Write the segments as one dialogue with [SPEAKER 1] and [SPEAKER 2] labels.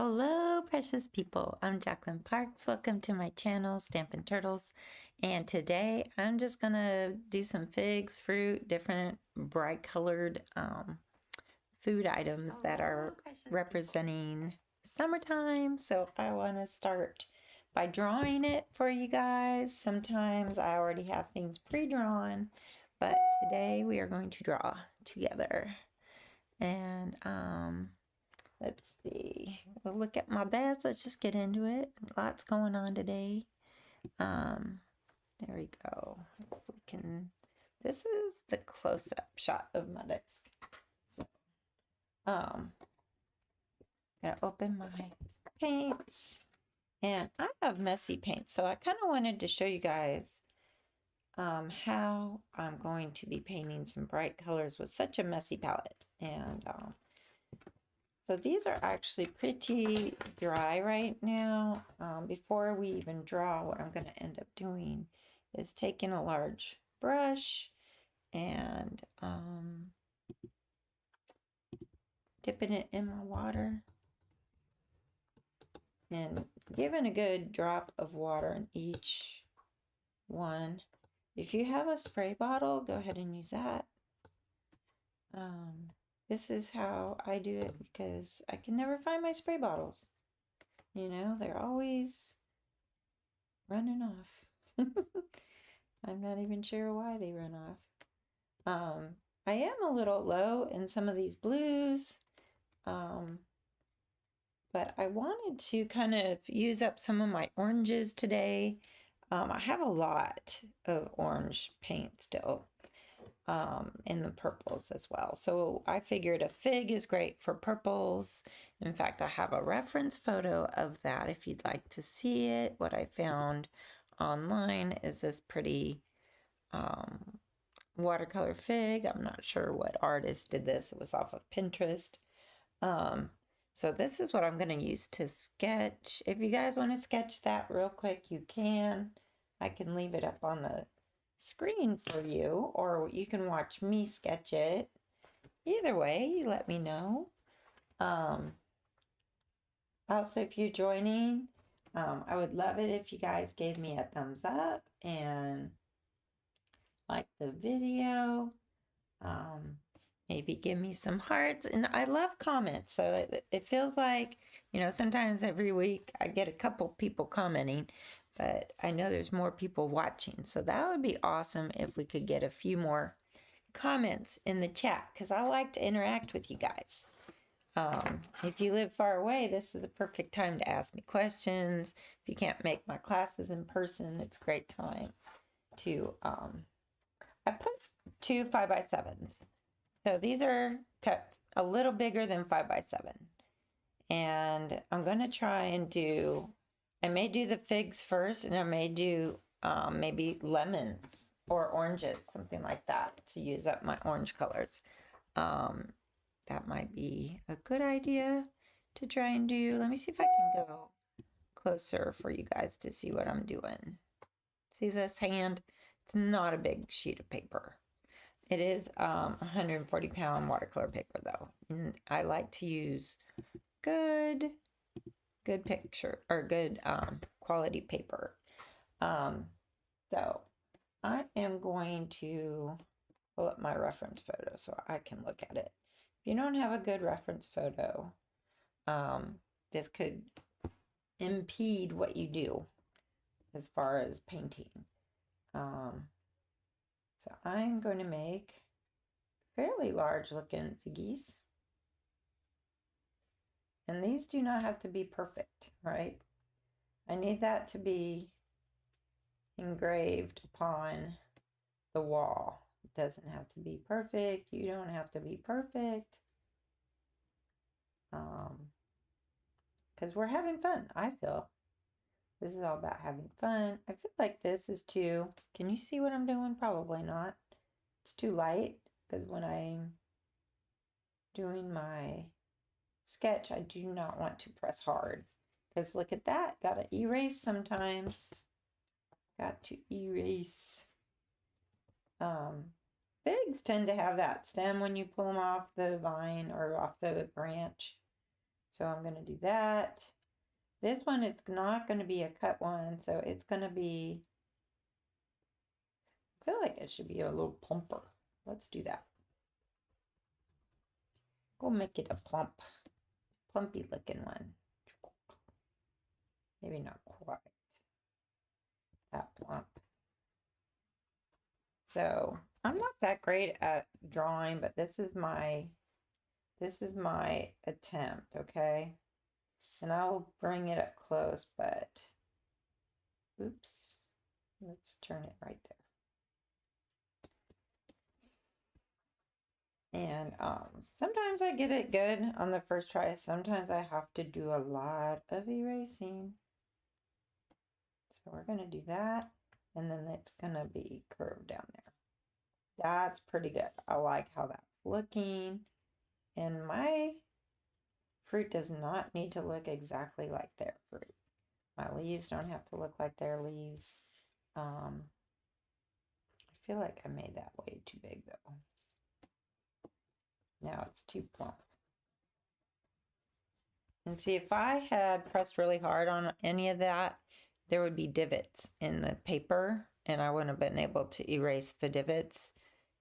[SPEAKER 1] Hello, precious people. I'm Jacqueline Parks. Welcome to my channel, Stampin' Turtles. And today I'm just gonna do some figs, fruit, different bright colored food items that are representing summertime. So I want to start by drawing it for you guys. Sometimes I already have things pre-drawn, but today we are going to draw together. And let's see. We'll look at my best. Let's just get into it. Lots going on today. There we go. If we can. This is the close-up shot of my desk. So, gonna open my paints, and I have messy paint, so I kind of wanted to show you guys how I'm going to be painting some bright colors with such a messy palette. And so these are actually pretty dry right now. Before we even draw, what I'm going to end up doing is taking a large brush and dipping it in my water and giving a good drop of water in each one. If you have a spray bottle, go ahead and use that. This is how I do it because I can never find my spray bottles. You know, they're always running off. I'm not even sure why they run off. I am a little low in some of these blues, but I wanted to kind of use up some of my oranges today. I have a lot of orange paint still, in the purples as well. So I figured a fig is great for purples. In fact, I have a reference photo of that if you'd like to see it. What I found online is this pretty watercolor fig. I'm not sure what artist did this. It was off of Pinterest. So this is what I'm going to use to sketch. If you guys want to sketch that real quick, you can. I can leave it up on the screen for you, or you can watch me sketch it. Either way, you let me know. Also, if you're joining, I would love it if you guys gave me a thumbs up and like the video. Maybe give me some hearts, and I love comments, so it feels like, you know, sometimes every week I get a couple people commenting, but I know there's more people watching, so that would be awesome if we could get a few more comments in the chat, because I like to interact with you guys. If you live far away, this is the perfect time to ask me questions. If you can't make my classes in person, it's a great time to, I put 2 5x7s. So these are cut a little bigger than 5x7. And I'm going to try and do, I may do the figs first, and I may do maybe lemons or oranges, something like that, to use up my orange colors. That might be a good idea to try and do. Let me see if I can go closer for you guys to see what I'm doing. See this hand? It's not a big sheet of paper. It is 140-pound watercolor paper, though. And I like to use good picture or good quality paper. So I am going to pull up my reference photo so I can look at it. If you don't have a good reference photo, this could impede what you do as far as painting. So I'm going to make fairly large looking figgies. And these do not have to be perfect, right? I need that to be engraved upon the wall. It doesn't have to be perfect. You don't have to be perfect. Because we're having fun, I feel. This is all about having fun. I feel like this is too, can you see what I'm doing? Probably not. It's too light, because when I'm doing my sketch, I do not want to press hard. Because look at that, gotta erase sometimes. Got to erase. Figs tend to have that stem when you pull them off the vine or off the branch. So I'm going to do that. This one is not going to be a cut one, so it's going to be, I feel like it should be a little plumper. Let's do that. Go make it a plumpy looking one. Maybe not quite that plump. So I'm not that great at drawing, but this is my attempt, okay? And I will bring it up close, but oops, let's turn it right there. And sometimes I get it good on the first try. Sometimes I have to do a lot of erasing. So we're gonna do that, and then it's gonna be curved down there. That's pretty good. I like how that's looking. And my fruit does not need to look exactly like their fruit. My leaves don't have to look like their leaves. I feel like I made that way too big though. Now it's too plump. And see, if I had pressed really hard on any of that, there would be divots in the paper and I wouldn't have been able to erase the divots.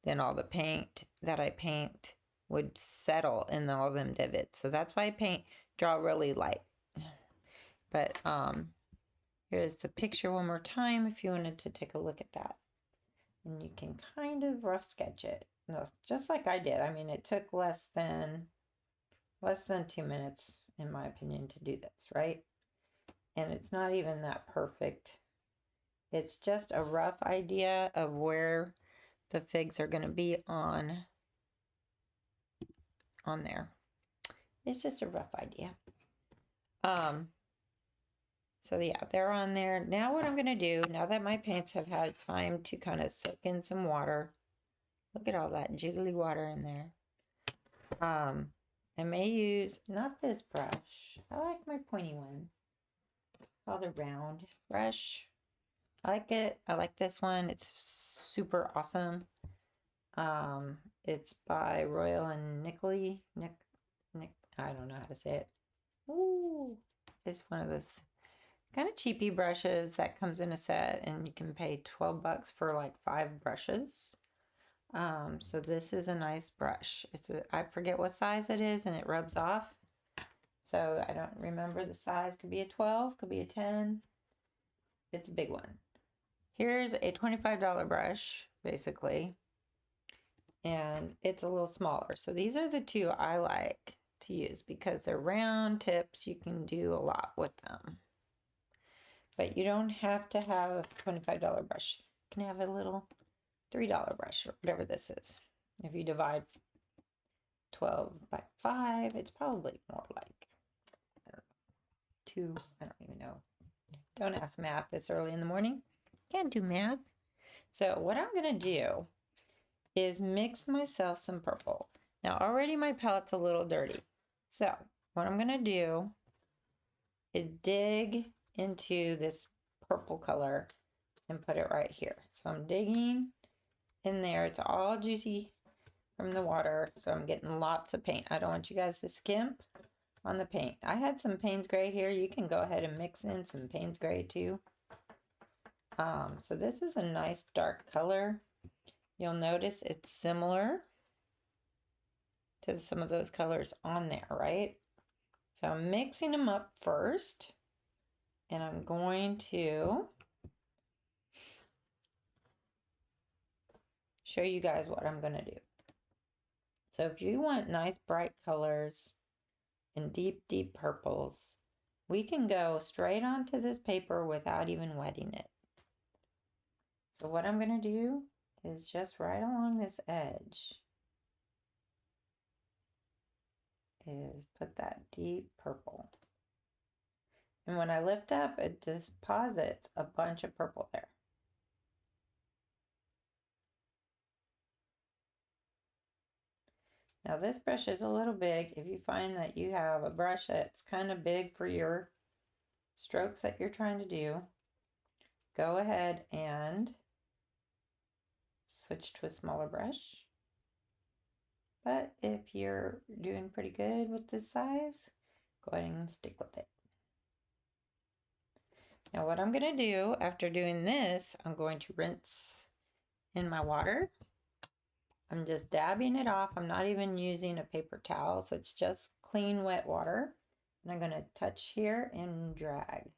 [SPEAKER 1] Then all the paint that I paint would settle in all them divots. So that's why I draw really light. But here's the picture one more time if you wanted to take a look at that. And you can kind of rough sketch it. No, just like I did. I mean, it took less than 2 minutes, in my opinion, to do this, right? And it's not even that perfect. It's just a rough idea of where the figs are going to be on there. It's just a rough idea. So yeah, they're on there. Now what I'm going to do, now that my paints have had time to kind of soak in some water, look at all that jiggly water in there. I may use, not this brush. I like my pointy one. Called a round brush. I like it. I like this one. It's super awesome. It's by Royal and Nickley. Nick, I don't know how to say it. Ooh, it's one of those kind of cheapy brushes that comes in a set, and you can pay 12 bucks for like 5 brushes. So this is a nice brush. I forget what size it is, and it rubs off. So I don't remember the size. Could be a 12, could be a 10. It's a big one. Here's a $25 brush, basically. And it's a little smaller. So these are the two I like to use because they're round tips. You can do a lot with them. But you don't have to have a $25 brush. You can have a little $3 brush or whatever this is. If you divide 12 by 5, it's probably more like, I don't know, 2. I don't even know. Don't ask math this early in the morning. Can't do math. So what I'm going to do is mix myself some purple. Now already my palette's a little dirty. So what I'm going to do is dig into this purple color and put it right here. So I'm digging in there. It's all juicy from the water. So I'm getting lots of paint. I don't want you guys to skimp on the paint. I had some Payne's Gray here. You can go ahead and mix in some Payne's Gray too. So this is a nice dark color. You'll notice it's similar to some of those colors on there, right? So I'm mixing them up first, and I'm going to show you guys what I'm going to do. So if you want nice bright colors and deep, deep purples, we can go straight onto this paper without even wetting it. So what I'm going to do is just right along this edge is put that deep purple. And when I lift up, it deposits a bunch of purple there. Now this brush is a little big. If you find that you have a brush that's kind of big for your strokes that you're trying to do, go ahead and switch to a smaller brush. But if you're doing pretty good with this size, Go ahead and stick with it. Now what I'm going to do after doing this, I'm going to rinse in my water. I'm just dabbing it off. I'm not even using a paper towel, so it's just clean, wet water. And I'm going to touch here and drag.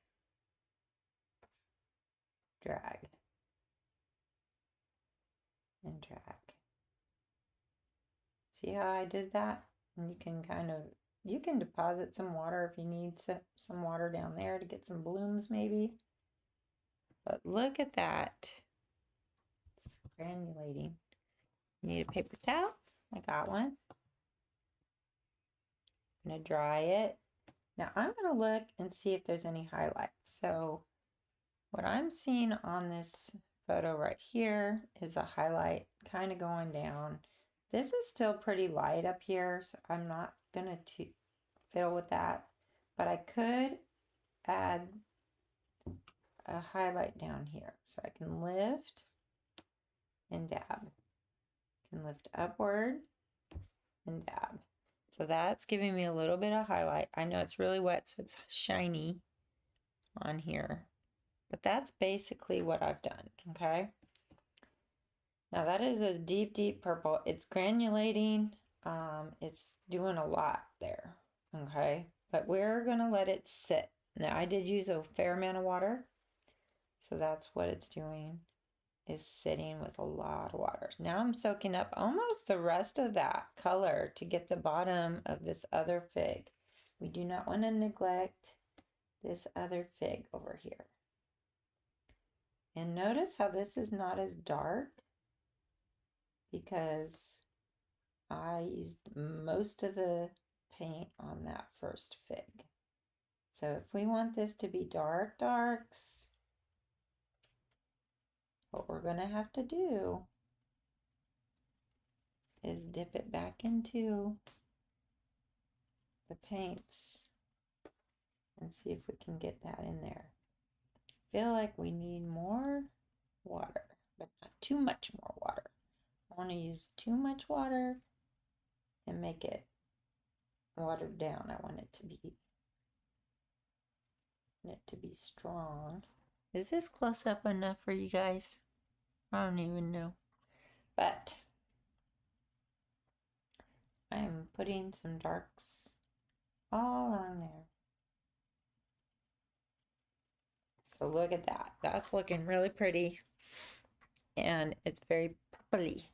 [SPEAKER 1] Drag. And drag. See how I did that? And you can you can deposit some water if you need some water down there to get some blooms maybe. But look at that. It's granulating. You need a paper towel? I got one. I'm going to dry it. Now I'm going to look and see if there's any highlights. So what I'm seeing on this photo right here is a highlight kind of going down. This is still pretty light up here, so I'm not going to fiddle with that. But I could add a highlight down here. So I can lift and dab. I can lift upward and dab. So that's giving me a little bit of highlight. I know it's really wet, so it's shiny on here. But that's basically what I've done, okay? Now that is a deep, deep purple. It's granulating. It's doing a lot there, okay? But we're gonna let it sit. Now I did use a fair amount of water, so that's what it's doing, is sitting with a lot of water. Now I'm soaking up almost the rest of that color to get the bottom of this other fig. We do not want to neglect this other fig over here. And notice how this is not as dark because I used most of the paint on that first fig. So if we want this to be dark darks, what we're going to have to do is dip it back into the paints and see if we can get that in there. I feel like we need more water, but not too much more water. I want to use too much water and make it watered down. I want it to be strong. Is this close up enough for you guys? I don't even know. But I am putting some darks all along there. So look at that. That's looking really pretty. And it's very purpley.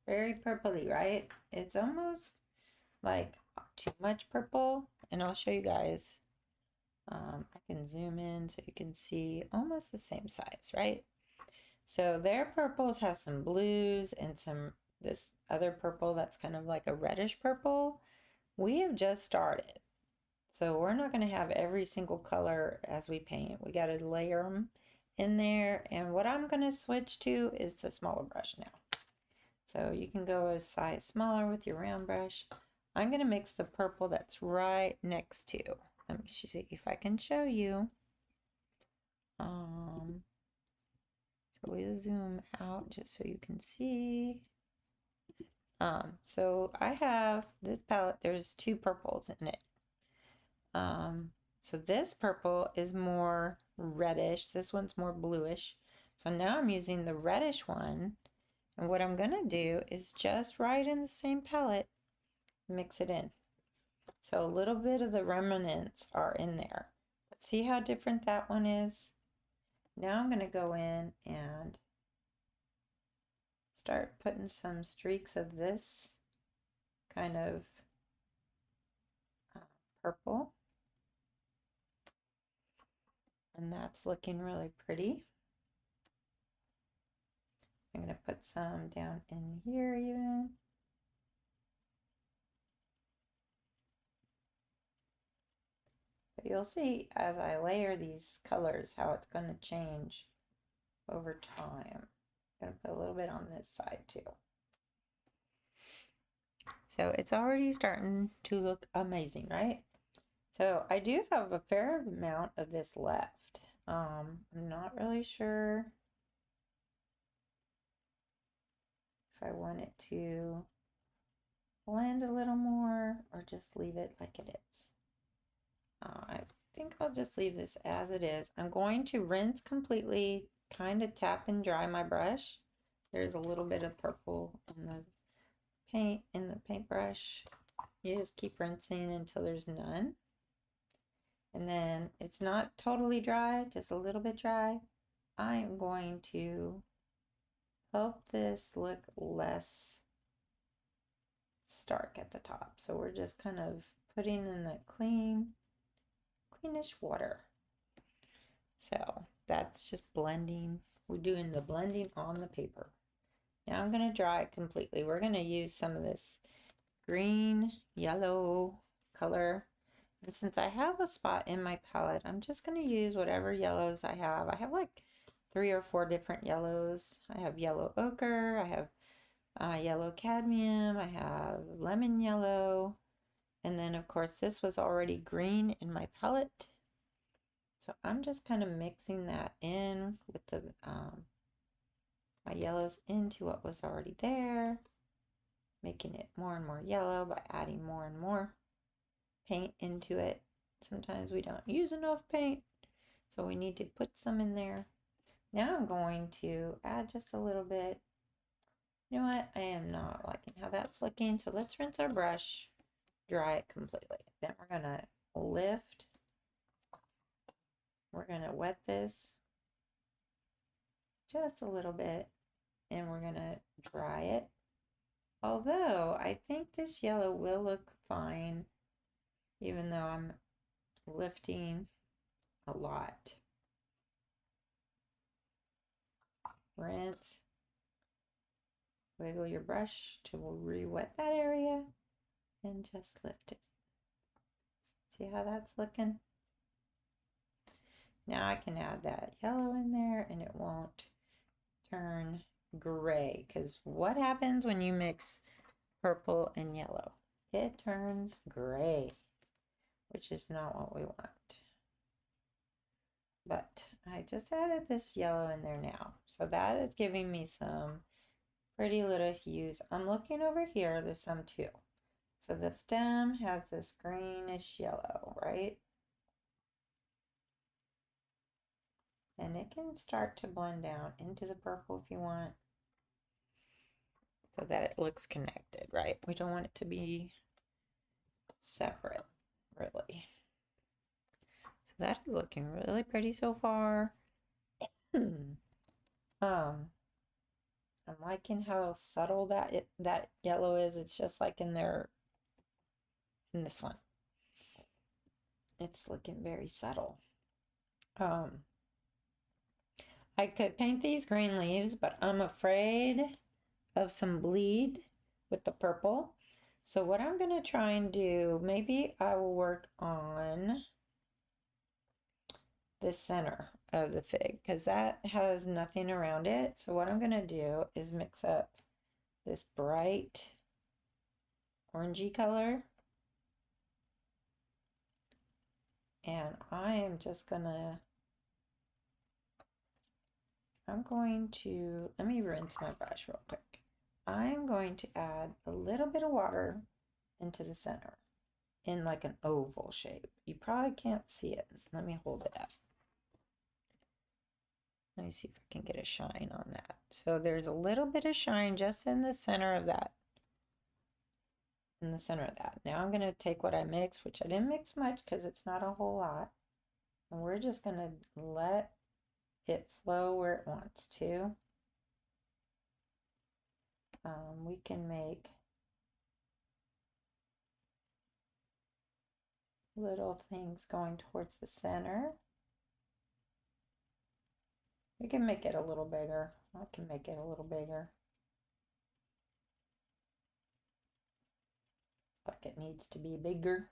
[SPEAKER 1] Very purpley, right? It's almost like too much purple. And I'll show you guys. I can zoom in so you can see almost the same size, right? So their purples have some blues and this other purple that's kind of like a reddish purple. We have just started. So we're not going to have every single color as we paint. We got to layer them in there. And what I'm going to switch to is the smaller brush now. So you can go a size smaller with your round brush. I'm going to mix the purple that's right next to. Let me see if I can show you. So we zoom out just so you can see. So I have this palette, there's two purples in it. So this purple is more reddish. This one's more bluish. So now I'm using the reddish one. And what I'm going to do is just right in the same palette, mix it in. So a little bit of the remnants are in there. But see how different that one is? Now I'm going to go in and start putting some streaks of this kind of purple. And that's looking really pretty. I'm going to put some down in here even. But you'll see as I layer these colors how it's going to change over time. I'm going to put a little bit on this side too. So it's already starting to look amazing, right? So I do have a fair amount of this left. I'm not really sure if I want it to blend a little more or just leave it like it is. I think I'll just leave this as it is. I'm going to rinse completely, kind of tap and dry my brush. There's a little bit of purple in the paint in the paintbrush. You just keep rinsing until there's none. And then it's not totally dry, just a little bit dry. I'm going to help this look less stark at the top. So we're just kind of putting in the cleanish water. So that's just blending. We're doing the blending on the paper. Now I'm going to dry it completely. We're going to use some of this green, yellow color. And since I have a spot in my palette, I'm just going to use whatever yellows I have. I have like 3 or 4 different yellows. I have yellow ochre, I have yellow cadmium, I have lemon yellow, and then of course this was already green in my palette. So I'm just kind of mixing that in with the my yellows into what was already there, making it more and more yellow by adding more and more paint into it. Sometimes we don't use enough paint, so we need to put some in there. Now I'm going to add just a little bit. You know what? I am not liking how that's looking, so let's rinse our brush, dry it completely. Then we're gonna lift. We're gonna wet this just a little bit, and we're gonna dry it. Although I think this yellow will look fine, even though I'm lifting a lot. Rinse, wiggle your brush to re-wet that area, and just lift it. See how that's looking? Now I can add that yellow in there and it won't turn gray, because what happens when you mix purple and yellow? It turns gray, which is not what we want. But I just added this yellow in there now. So that is giving me some pretty little hues. I'm looking over here, there's some too. So the stem has this greenish yellow, right? And it can start to blend down into the purple if you want, so that it looks connected, right? We don't want it to be separate, really. So that is looking really pretty so far. I'm liking how subtle that yellow is. It's just like in this one. It's looking very subtle. I could paint these green leaves, but I'm afraid of some bleed with the purple. So what I'm going to try and do, maybe I will work on the center of the fig, because that has nothing around it. So what I'm going to do is mix up this bright orangey color, and I am just gonna, let me rinse my brush real quick. I'm going to add a little bit of water into the center in like an oval shape. You probably can't see it. Let me hold it up. Let me see if I can get a shine on that. So there's a little bit of shine just in the center of that. Now I'm going to take what I mixed, which I didn't mix much because it's not a whole lot. And we're just going to let it flow where it wants to. We can make little things going towards the center. We can make it a little bigger. I can make it a little bigger. Like it needs to be bigger.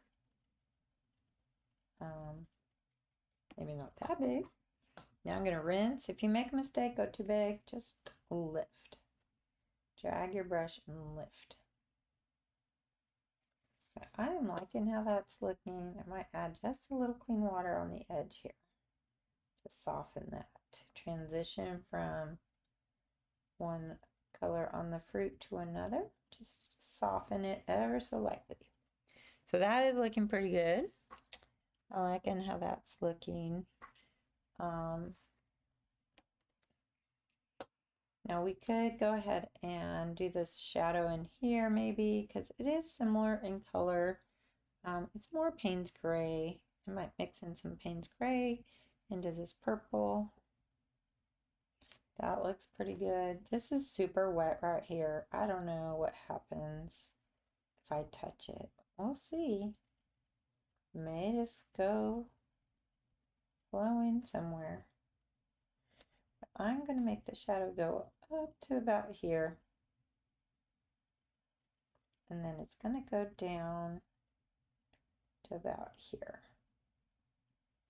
[SPEAKER 1] Maybe not that big. Now I'm going to rinse. If you make a mistake, go too big, just lift. Drag your brush and lift. But I am liking how that's looking. I might add just a little clean water on the edge here to soften that. Transition from one color on the fruit to another. Just soften it ever so lightly. So that is looking pretty good. I liking how that's looking. Now we could go ahead and do this shadow in here maybe, because it is similar in color. It's more Payne's Gray. I might mix in some Payne's Gray into this purple. That looks pretty good. This is super wet right here. I don't know what happens if I touch it. We'll see. May just go flowing somewhere. I'm going to make the shadow go up to about here. And then it's going to go down to about here.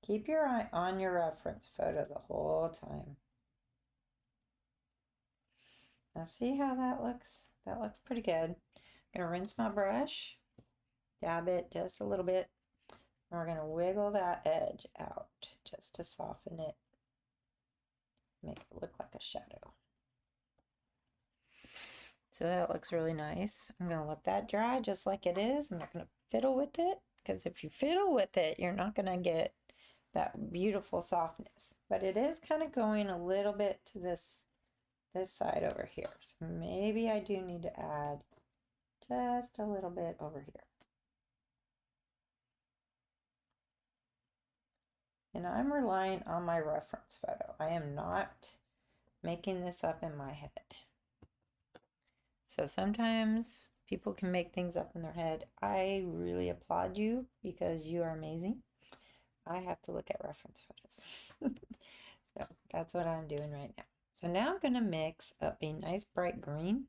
[SPEAKER 1] Keep your eye on your reference photo the whole time. Now see how that looks? That looks pretty good. I'm going to rinse my brush, dab it just a little bit, and we're going to wiggle that edge out just to soften it, make it look like a shadow. So that looks really nice. I'm going to let that dry just like it is. I'm not going to fiddle with it, because if you fiddle with it, you're not going to get that beautiful softness. But it is kind of going a little bit to this side over here. So maybe I do need to add just a little bit over here. And I'm relying on my reference photo. I am not making this up in my head. So sometimes people can make things up in their head. I really applaud you because you are amazing. I have to look at reference photos. So that's what I'm doing right now. So now I'm going to mix up a nice bright green.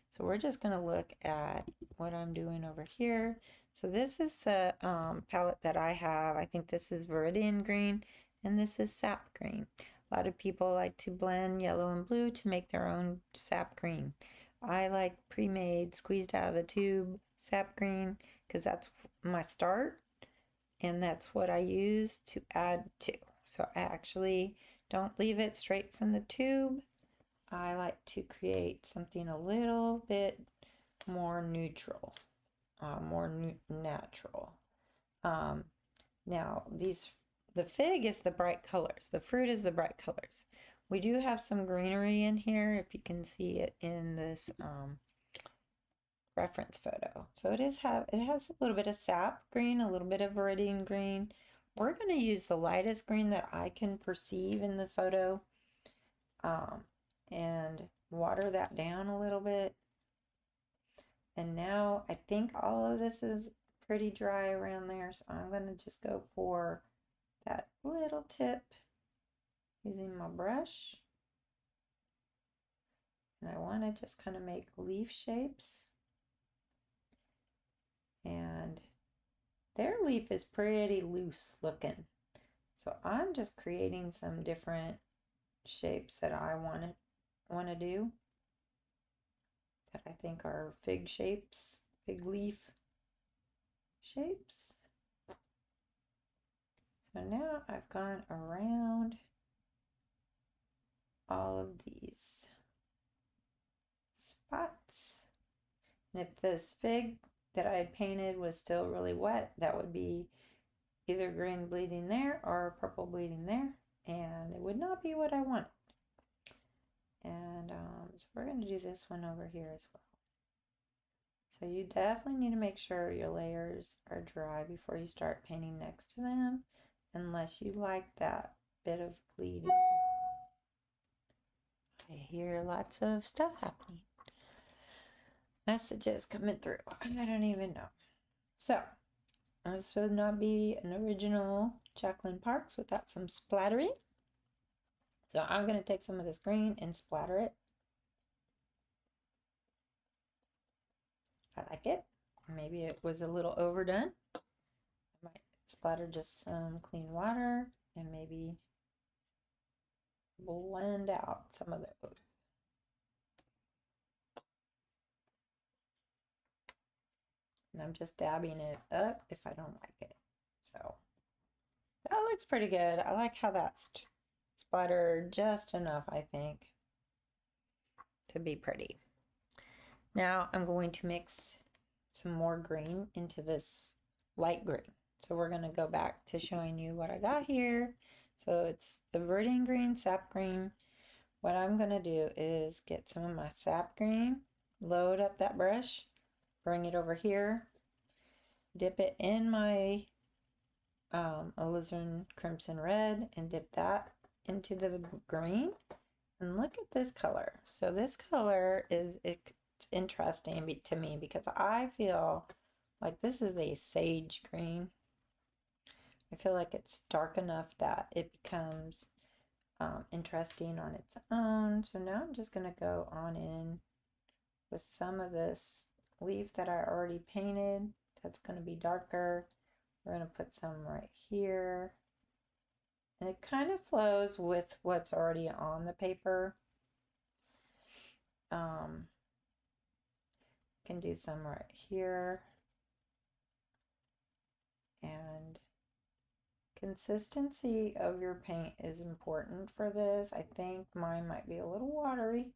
[SPEAKER 1] So we're just going to look at what I'm doing over here. So this is the palette that I have. I think this is Viridian Green and this is Sap Green. A lot of people like to blend yellow and blue to make their own sap green. I like pre-made, squeezed out of the tube sap green because that's my start and that's what I use to add to. So I actually don't leave it straight from the tube. I like to create something a little bit more neutral, more natural. Now the fig is the bright colors. The fruit is the bright colors. We do have some greenery in here, if you can see it in this reference photo. So it has a little bit of sap green, a little bit of viridian green. We're going to use the lightest green that I can perceive in the photo and water that down a little bit. And now I think all of this is pretty dry around there, so I'm going to just go for that little tip using my brush. And I want to just kind of make leaf shapes. And their leaf is pretty loose looking. So I'm just creating some different shapes that I want to do that I think are fig shapes, fig leaf shapes. So now I've gone around all of these spots. And if this fig that I had painted was still really wet, that would be either green bleeding there or purple bleeding there, and it would not be what I wanted. And so we're going to do this one over here as well. So you definitely need to make sure your layers are dry before you start painting next to them, unless you like that bit of bleeding. I hear lots of stuff happening. Messages coming through. I don't even know. So this would not be an original Jacqueline Parks without some splattering. So I'm going to take some of this green and splatter it. I like it. Maybe it was a little overdone. I might splatter just some clean water and maybe blend out some of those. And I'm just dabbing it up if I don't like it. So that looks pretty good. I like how that's splattered just enough, I think, to be pretty. Now I'm going to mix some more green into this light green. So we're going to go back to showing you what I got here. So it's the Viridian Green, Sap Green. What I'm going to do is get some of my Sap Green, load up that brush, bring it over here, dip it in my alizarin crimson red, and dip that into the green. And look at this color. So this color is it's interesting to me because I feel like this is a sage green. I feel like it's dark enough that it becomes interesting on its own. So now I'm just going to go on in with some of this leaf that I already painted. That's going to be darker. We're going to put some right here. And it kind of flows with what's already on the paper. Can do some right here. And consistency of your paint is important for this. I think mine might be a little watery.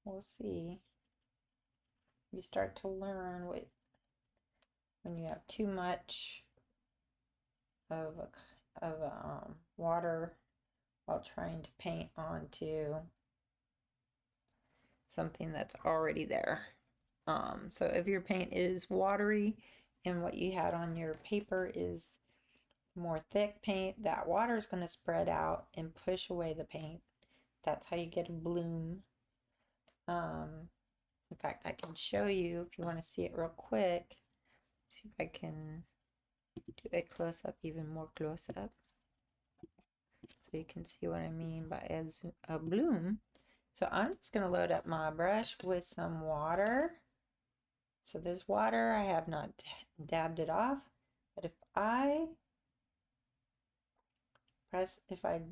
[SPEAKER 1] We'll see. You start to learn when you have too much of water while trying to paint onto something that's already there. So if your paint is watery and what you had on your paper is more thick paint, that water is going to spread out and push away the paint. That's how you get a bloom. In fact, I can show you if you want to see it real quick. See if I can do a close up, even more close up, so you can see what I mean by as a bloom. So I'm just going to load up my brush with some water. So there's water. I have not dabbed it off, but if I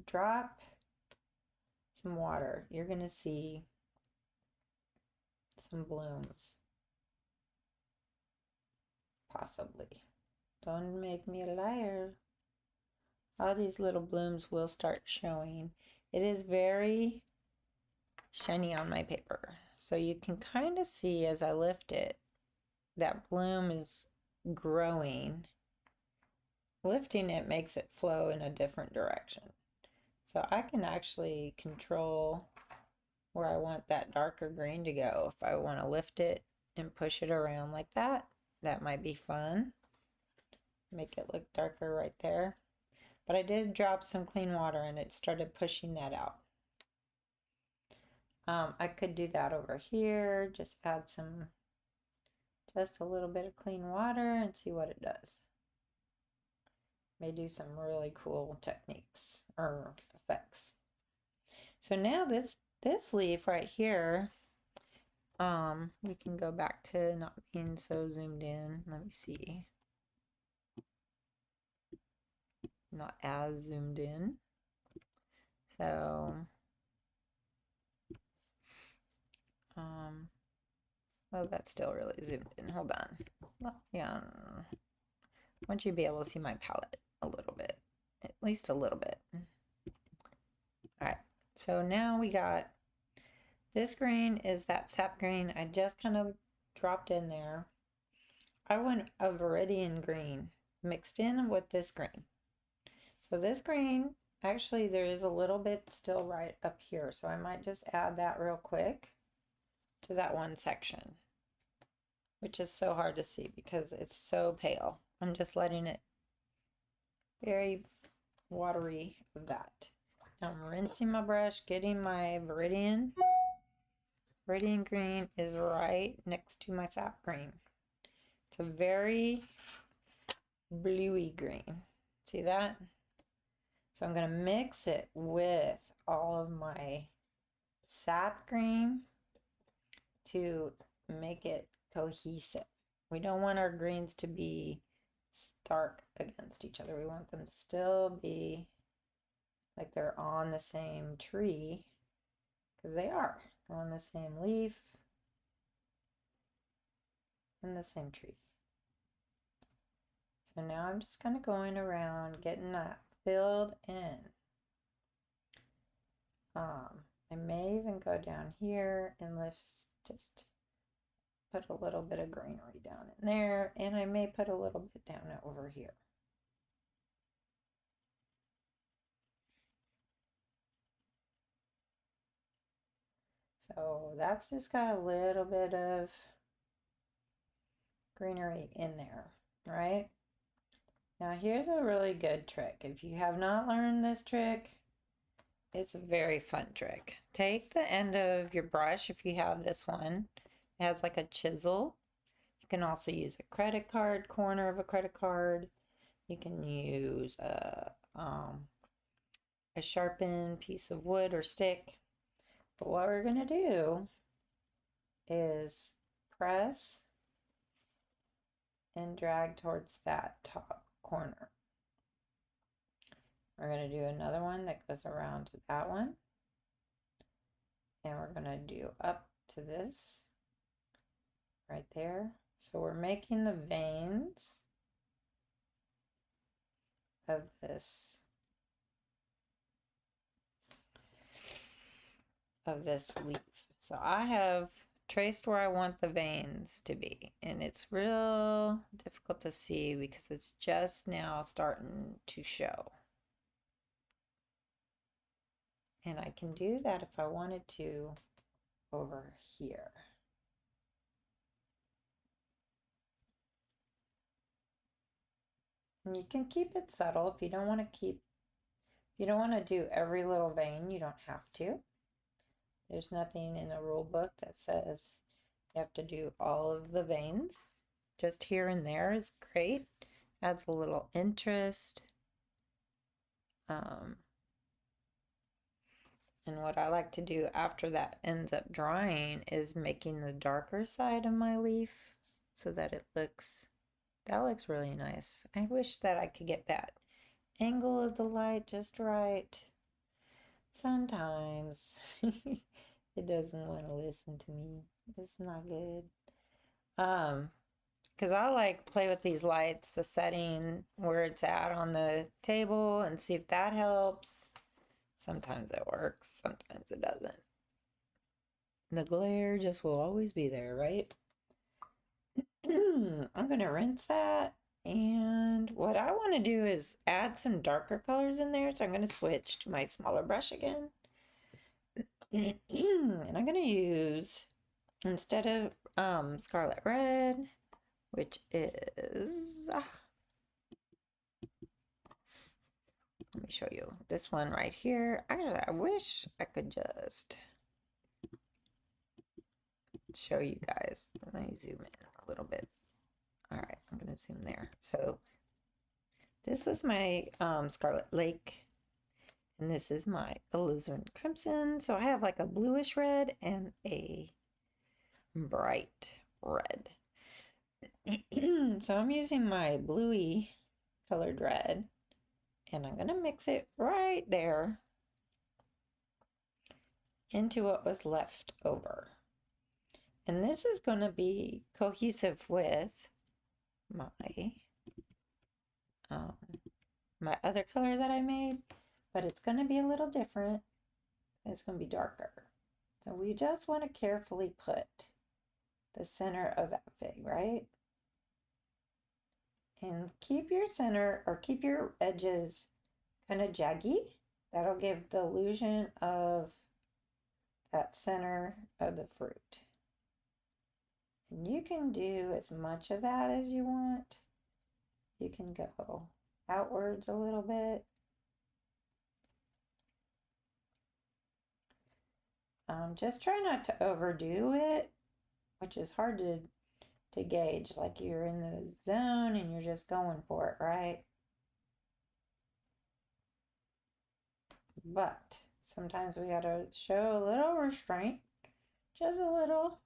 [SPEAKER 1] drop some water, you're going to see some blooms. Possibly. Don't make me a liar. All these little blooms will start showing. It is very shiny on my paper. So you can kind of see as I lift it, that bloom is growing. Lifting it makes it flow in a different direction. So I can actually control where I want that darker green to go. If I want to lift it and push it around like that, that might be fun. Make it look darker right there. But I did drop some clean water and it started pushing that out. I could do that over here. Just add just a little bit of clean water and see what it does. May do some really cool techniques or effects. So now this leaf right here, we can go back to not being so zoomed in. Let me see. Not as zoomed in. So, oh, that's still really zoomed in. Hold on. Yeah. I want you to be able to see my palette a little bit, at least a little bit. All right. So now we got this green is that sap green. I just kind of dropped in there. I want a Viridian green mixed in with this green. So this green, actually there is a little bit still right up here. So I might just add that real quick to that one section, which is so hard to see because it's so pale. I'm just letting it very watery of that. Now I'm rinsing my brush, getting my Viridian. Viridian green is right next to my sap green. It's a very bluey green. See that? So I'm going to mix it with all of my sap green to make it cohesive. We don't want our greens to be stark against each other. We want them to still be like they're on the same tree, because they are. They're on the same leaf and the same tree. So now I'm just kind of going around getting that filled in. I may even go down here and just put a little bit of greenery down in there, and I may put a little bit down over here. So that's just got a little bit of greenery in there, right? Now here's a really good trick. If you have not learned this trick, it's a very fun trick. Take the end of your brush, if you have this one, it has like a chisel. You can also use a credit card, corner of a credit card. You can use a sharpened piece of wood or stick. But what we're going to do is press and drag towards that top corner. We're going to do another one that goes around to that one. And we're going to do up to this right there. So we're making the veins of this leaf. So I have traced where I want the veins to be, and it's real difficult to see because it's just now starting to show. And I can do that if I wanted to over here. And you can keep it subtle if you don't want to do every little vein, you don't have to. There's nothing in the rule book that says you have to do all of the veins. Just here and there is great. Adds a little interest. And what I like to do after that ends up drying is making the darker side of my leaf so that that looks really nice. I wish that I could get that angle of the light just right. Sometimes it doesn't want to listen to me. It's not good. Because I like play with these lights, the setting where it's at on the table, and see if that helps. Sometimes it works, sometimes it doesn't. The glare just will always be there, right? I'm going to rinse that. And what I want to do is add some darker colors in there. So I'm going to switch to my smaller brush again. And I'm going to use, instead of Scarlet Red, which is, let me show you this one right here. Actually, I wish I could just show you guys. Let me zoom in a little bit. All right, I'm going to zoom there. So this was my Scarlet Lake, and this is my alizarin crimson. So I have like a bluish red and a bright red. So I'm using my bluey colored red, and I'm going to mix it right there into what was left over. And this is going to be cohesive with my my other color that I made, but it's going to be a little different. It's going to be darker. So we just want to carefully put the center of that fig, right? And keep your center, or keep your edges kind of jaggy. That'll give the illusion of that center of the fruit. And you can do as much of that as you want. You can go outwards a little bit. Just try not to overdo it, which is hard to gauge. Like you're in the zone and you're just going for it, right? But sometimes we gotta show a little restraint, just a little.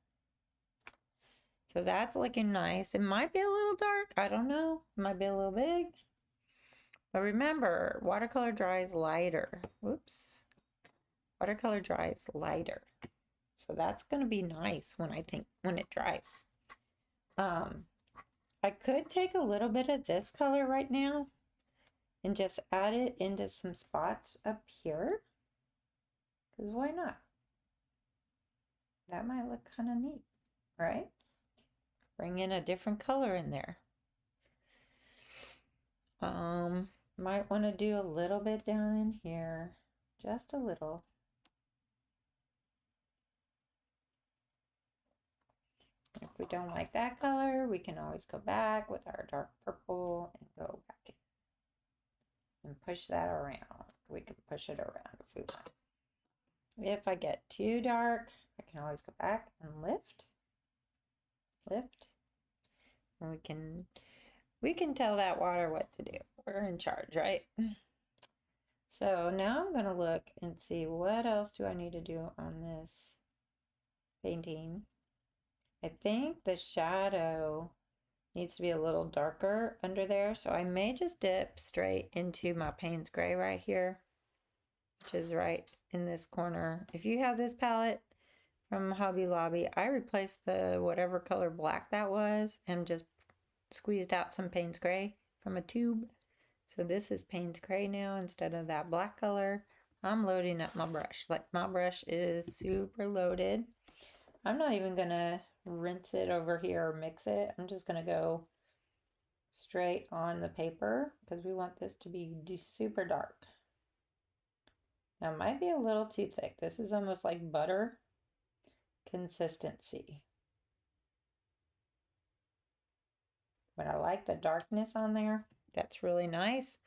[SPEAKER 1] So that's looking nice. It might be a little dark, I don't know. It might be a little big. But remember, watercolor dries lighter. Whoops. Watercolor dries lighter. So that's going to be nice when it dries. I could take a little bit of this color right now and just add it into some spots up here. Because why not? That might look kind of neat, right? bring in a different color in there. Might want to do a little bit down in here, just a little. If we don't like that color, we can always go back with our dark purple and go back in and push that around. We can push it around if we want. If I get too dark, I can always go back and lift, and we can tell that water what to do. We're in charge, right? So now I'm gonna look and see what else do I need to do on this painting. I think the shadow needs to be a little darker under there, so I may just dip straight into my Payne's Gray right here, which is right in this corner. If you have this palette from Hobby Lobby, I replaced the whatever color black that was and just squeezed out some Payne's Gray from a tube. So this is Payne's Gray now instead of that black color. I'm loading up my brush. Like, my brush is super loaded. I'm not even gonna rinse it over here or mix it. I'm just gonna go straight on the paper because we want this to be super dark. Now, it might be a little too thick. This is almost like butter consistency. But I like the darkness on there. That's really nice.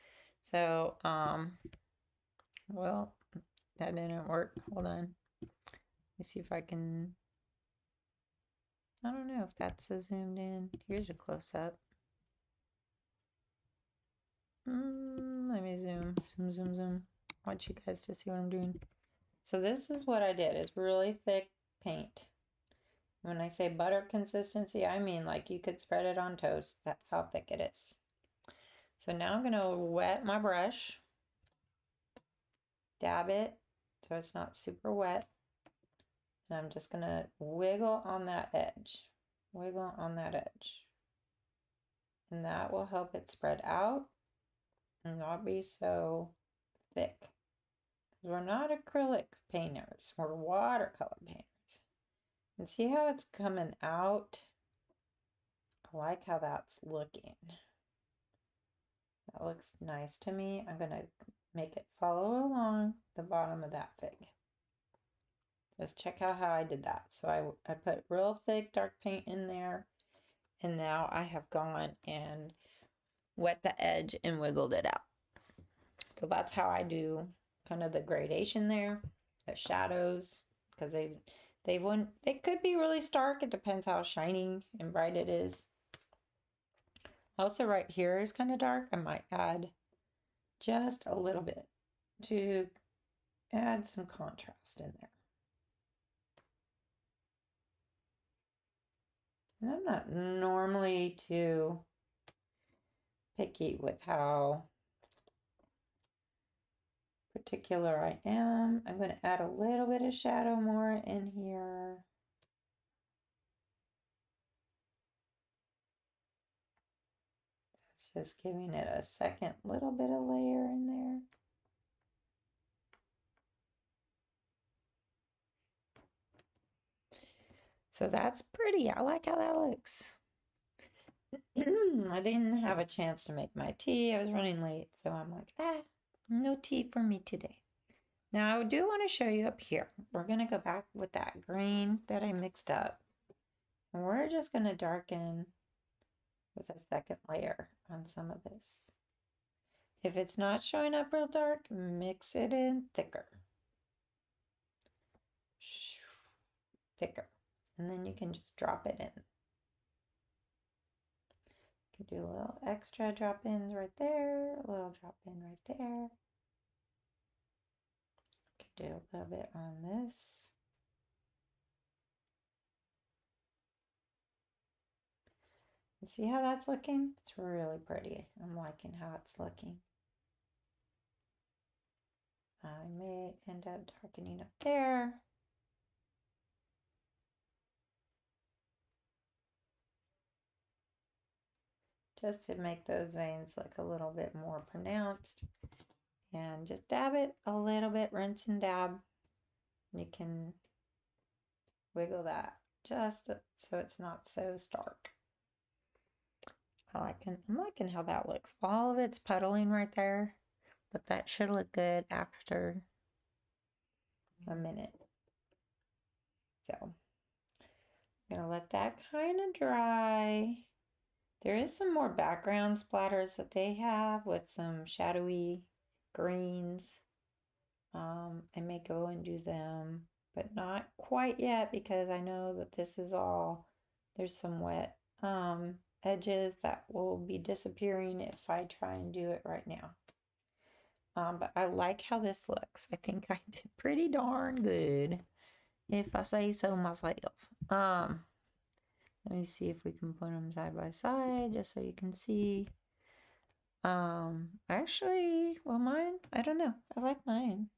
[SPEAKER 1] So, well, that didn't work. Hold on. Let me see if I can, I don't know if that's a zoomed in. Here's a close-up. Let me zoom. I want you guys to see what I'm doing. So this is what I did. It's really thick paint. When I say butter consistency, I mean like you could spread it on toast. That's how thick it is. So now I'm going to wet my brush, dab it so it's not super wet. And I'm just going to wiggle on that edge. Wiggle on that edge. And that will help it spread out and not be so thick. We're not acrylic painters, we're watercolor painters. And see how it's coming out? I like how that's looking. That looks nice to me. I'm gonna make it follow along the bottom of that fig. Just check out how I did that. So I put real thick dark paint in there, and now I have gone and wet the edge and wiggled it out. So that's how I do kind of the gradation there, the shadows, because they could be really stark. It depends how shining and bright it is. Also, right here is kind of dark. I might add just a little bit to add some contrast in there. And I'm not normally too picky with how particular I am. I'm going to add a little bit of shadow more in here. That's just giving it a second little bit of layer in there. So that's pretty. I like how that looks. I didn't have a chance to make my tea. I was running late, so I'm like, no tea for me today. Now I do want to show you up here. We're going to go back with that green that I mixed up. And we're just going to darken with a second layer on some of this. If it's not showing up real dark, mix it in thicker. Thicker. And then you can just drop it in. You can do a little extra drop-ins right there, a little drop-in right there. You can do a little bit on this. And see how that's looking? It's really pretty. I'm liking how it's looking. I may end up darkening up there. Just to make those veins look a little bit more pronounced. And just dab it a little bit, rinse and dab. And you can wiggle that just so it's not so stark. I'm liking how that looks. All of it's puddling right there, but that should look good after a minute. So I'm gonna let that kind of dry. There is some more background splatters that they have with some shadowy greens. I may go and do them, but not quite yet because I know that this is all, there's some wet edges that will be disappearing if I try and do it right now. But I like how this looks. I think I did pretty darn good, if I say so myself. Let me see if we can put them side by side just so you can see. Actually, well, mine, I don't know. I like mine.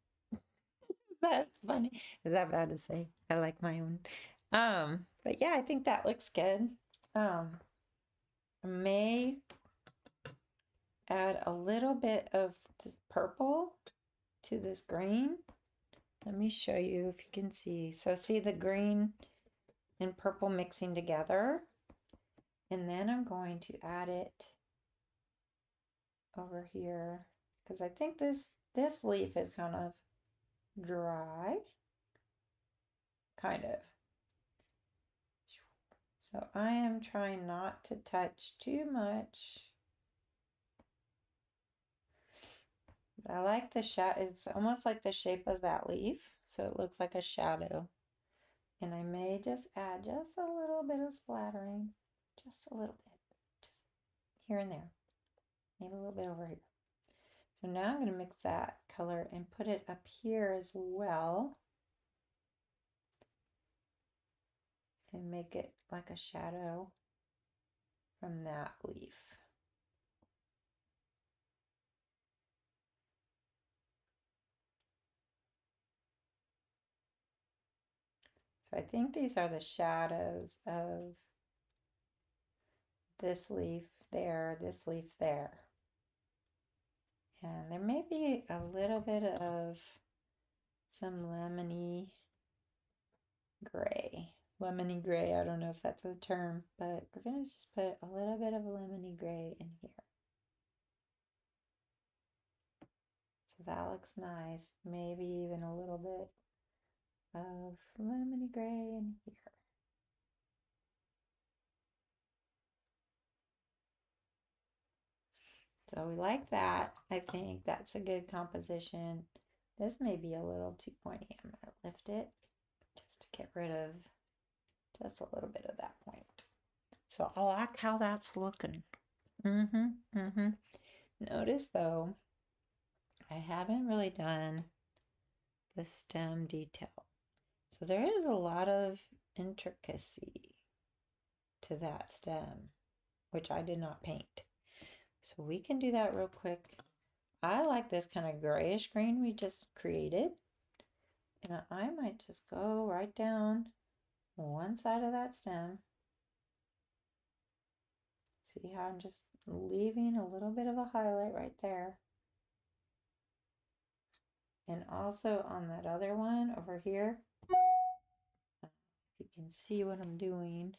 [SPEAKER 1] That's funny. Is that bad to say? I like my own. But yeah, I think that looks good. I may add a little bit of this purple to this green. Let me show you if you can see. So see the green and purple mixing together. And then I'm going to add it over here because I think this leaf is kind of dry. Kind of. So I am trying not to touch too much. But I like the shadow. It's almost like the shape of that leaf. So it looks like a shadow. And I may just add just a little bit of splattering. Just a little bit. Just here and there. Maybe a little bit over here. So now I'm going to mix that color and put it up here as well. And make it like a shadow from that leaf. So I think these are the shadows of this leaf there, this leaf there. And there may be a little bit of some lemony gray. Lemony gray, I don't know if that's a term, but we're going to just put a little bit of lemony gray in here. So that looks nice. Maybe even a little bit of lemony gray in here. So we like that. I think that's a good composition. This may be a little too pointy. I'm going to lift it just to get rid of just a little bit of that point. So I like how that's looking. Notice though, I haven't really done the stem detail. So there is a lot of intricacy to that stem, which I did not paint. So we can do that real quick. I like this kind of grayish green we just created. And I might just go right down one side of that stem. See how I'm just leaving a little bit of a highlight right there. And also on that other one over here, if you can see what I'm doing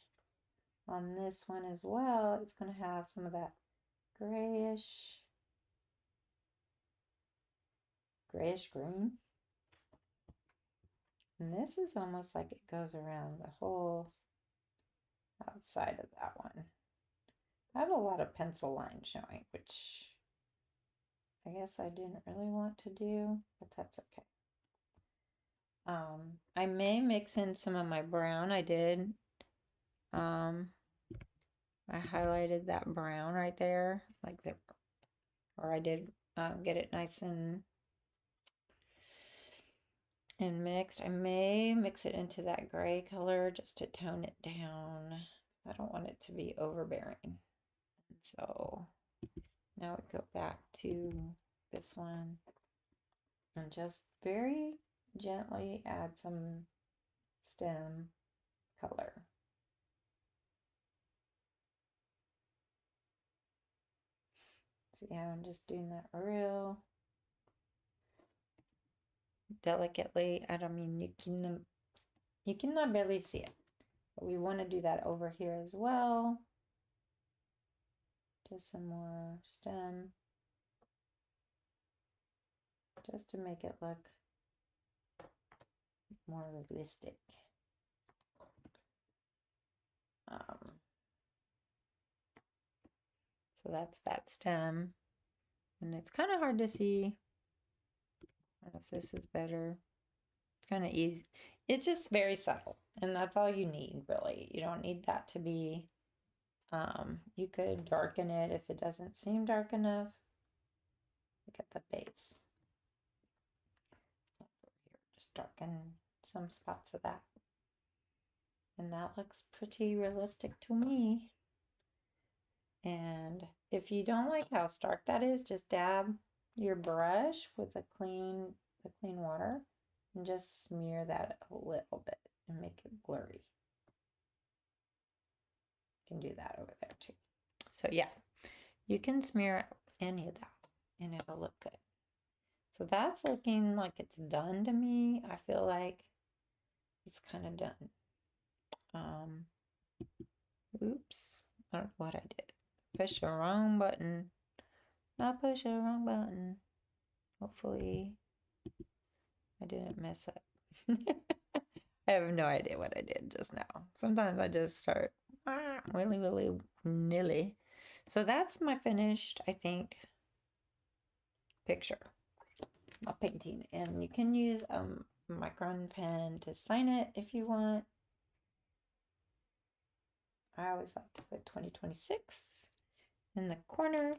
[SPEAKER 1] on this one as well, it's going to have some of that grayish green. And this is almost like it goes around the whole outside of that one. I have a lot of pencil lines showing, which I guess I didn't really want to do, but that's okay. I may mix in some of my brown. I did. I highlighted that brown right there, like the, or I did get it nice and mixed. I may mix it into that gray color just to tone it down. I don't want it to be overbearing. So now we go back to this one and just very gently add some stem color. See how I'm just doing that real delicately. I don't mean you cannot barely see it, but we want to do that over here as well. just some more stem, just to make it look more realistic. So that's that stem, and it's kind of hard to see. I don't know if this is better. It's kind of easy. It's just very subtle, and that's all you need, really. You don't need that to be, you could darken it if it doesn't seem dark enough. Look at the base. Just darken some spots of that. And that looks pretty realistic to me. And if you don't like how stark that is, just dab your brush with the clean water and just smear that a little bit and make it blurry. You can do that over there too. So yeah, you can smear any of that and it'll look good. So that's looking like it's done to me. I feel like it's kind of done. Oops, I don't know what I did. Push the wrong button. Not push the wrong button. Hopefully I didn't mess up. I have no idea what I did just now. Sometimes I just start willy-nilly. So that's my finished, I think, picture. My painting. And you can use a micron pen to sign it if you want. I always like to put 2026 in the corner.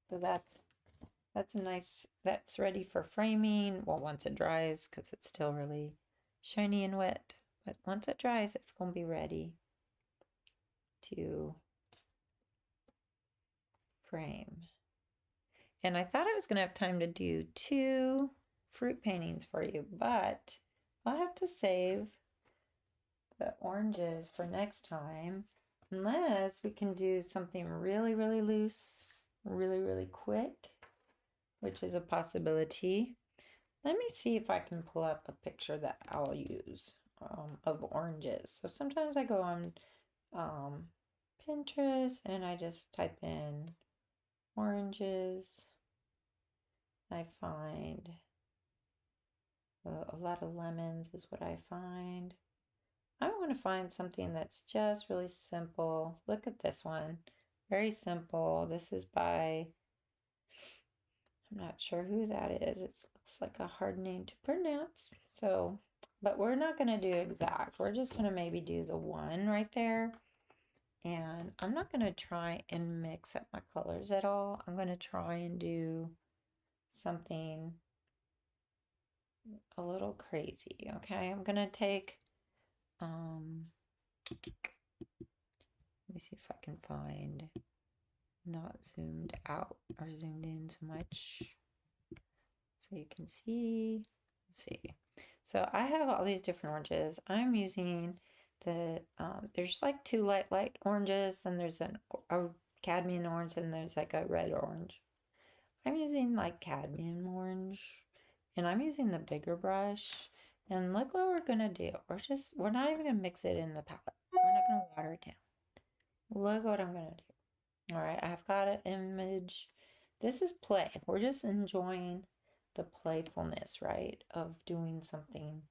[SPEAKER 1] So that's a nice, that's ready for framing. Well, once it dries, because it's still really shiny and wet. But once it dries, it's going to be ready to frame. And I thought I was going to have time to do 2 fruit paintings for you, but I'll have to save the oranges for next time, unless we can do something really, really loose, really, really quick, which is a possibility. Let me see if I can pull up a picture that I'll use of oranges. So sometimes I go on Pinterest and I just type in oranges. I find a lot of lemons is what I find. I want to find something that's just really simple. Look at this one. Very simple. This is by, I'm not sure who that is. It looks like a hard name to pronounce. So, but we're not going to do exact. We're just going to maybe do the one right there. And I'm not going to try and mix up my colors at all. I'm going to try and do something a little crazy, okay? I'm going to take, let me see if I can find not zoomed out or zoomed in so much so you can see. Let's see. So I have all these different oranges. I'm using the there's like 2 light oranges, then there's a cadmium orange, and there's like a red orange. I'm using like cadmium orange, and I'm using the bigger brush. And look what we're gonna do. We're not even gonna mix it in the palette. We're not gonna water it down. Look what I'm gonna do. All right, I've got an image. This is play. We're just enjoying the playfulness, right, of doing something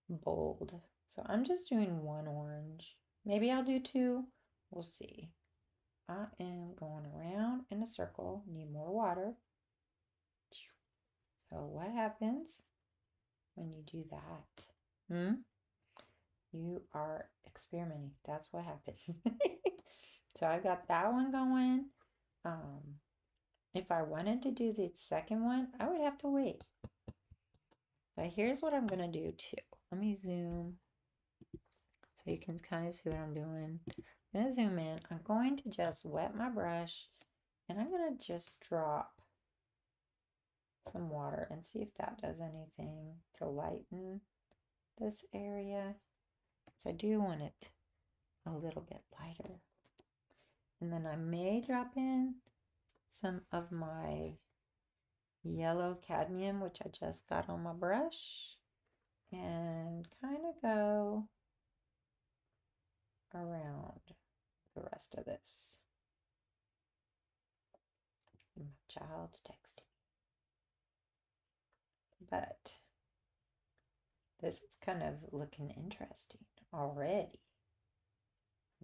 [SPEAKER 1] bold. So I'm just doing 1 orange. Maybe I'll do 2. We'll see. I am going around in a circle. Need more water. So what happens when you do that? You are experimenting. That's what happens. So I've got that one going. If I wanted to do the second one, I would have to wait. But here's what I'm going to do too. Let me zoom so you can kind of see what I'm doing. I'm going to zoom in. I'm going to just wet my brush and I'm going to just drop some water and see if that does anything to lighten this area. So I do want it a little bit lighter. And then I may drop in some of my yellow cadmium, which I just got on my brush, and kind of go around the rest of this. My child's texting. But this is kind of looking interesting already.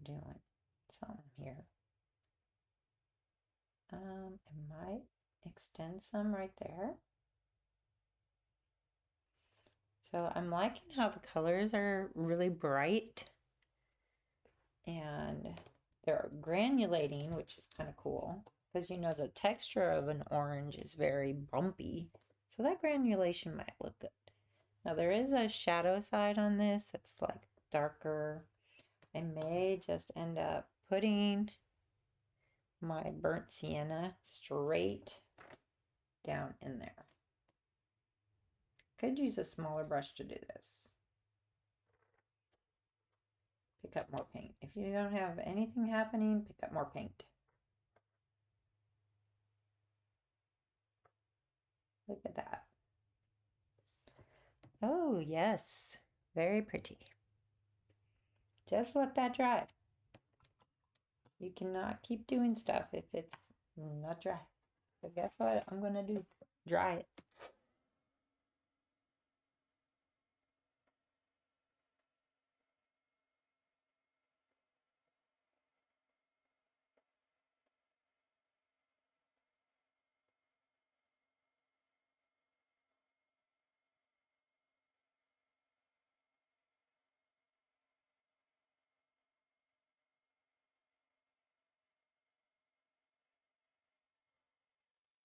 [SPEAKER 1] Doing something here. It might extend some right there. So I'm liking how the colors are really bright and they're granulating, which is kind of cool because you know the texture of an orange is very bumpy. So that granulation might look good. Now there is a shadow side on this that's like darker. I may just end up putting my burnt sienna straight down in there. Could use a smaller brush to do this. Pick up more paint. If you don't have anything happening, pick up more paint. Look at that. Oh, yes. Very pretty. Just let that dry. You cannot keep doing stuff if it's not dry. So guess what I'm going to do? Dry it.